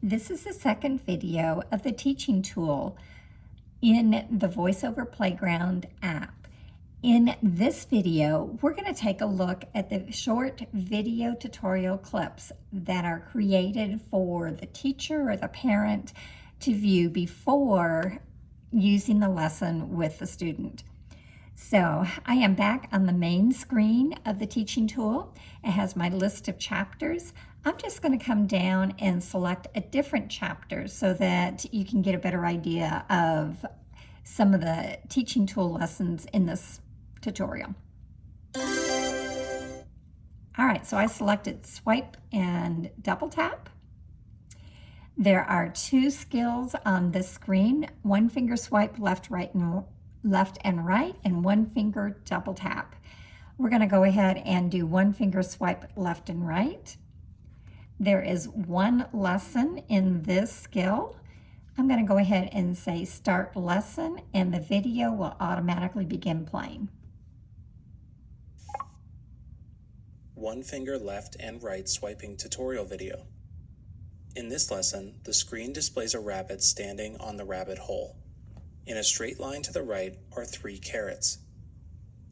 This is the second video of the teaching tool in the VoiceOver Playground app. In this video, we're going to take a look at the short video tutorial clips that are created for the teacher or the parent to view before using the lesson with the student. So I am back on the main screen of the teaching tool. It has my list of chapters. I'm just going to come down and select a different chapter so that you can get a better idea of some of the teaching tool lessons in this tutorial. All right, so I selected swipe and double tap. There are two skills on this screen: one finger swipe left and right, and one finger double tap. We're going to go ahead and do one finger swipe left and right. There is one lesson in this skill. I'm going to go ahead and say start lesson, and the video will automatically begin playing. One finger left and right swiping tutorial video. In this lesson, the screen displays a rabbit standing on the rabbit hole. In a straight line to the right are 3 carrots.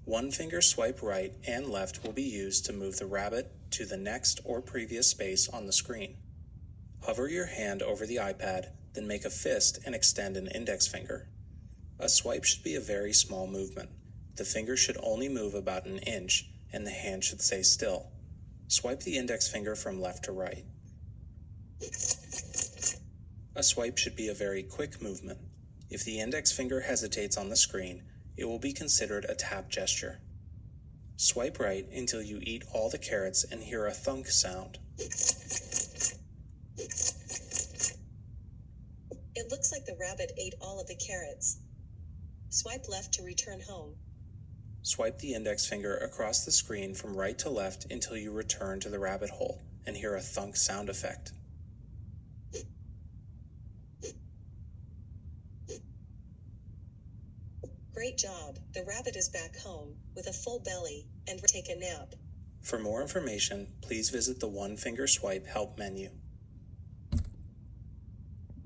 One finger swipe right and left will be used to move the rabbit to the next or previous space on the screen. Hover your hand over the iPad, then make a fist and extend an index finger. A swipe should be a very small movement. The finger should only move about an inch, and the hand should stay still. Swipe the index finger from left to right. A swipe should be a very quick movement. If the index finger hesitates on the screen, it will be considered a tap gesture. Swipe right until you eat all the carrots and hear a thunk sound. It looks like the rabbit ate all of the carrots. Swipe left to return home. Swipe the index finger across the screen from right to left until you return to the rabbit hole and hear a thunk sound effect. Great job. The rabbit is back home with a full belly and take a nap. For more information, please visit the One Finger Swipe Help menu.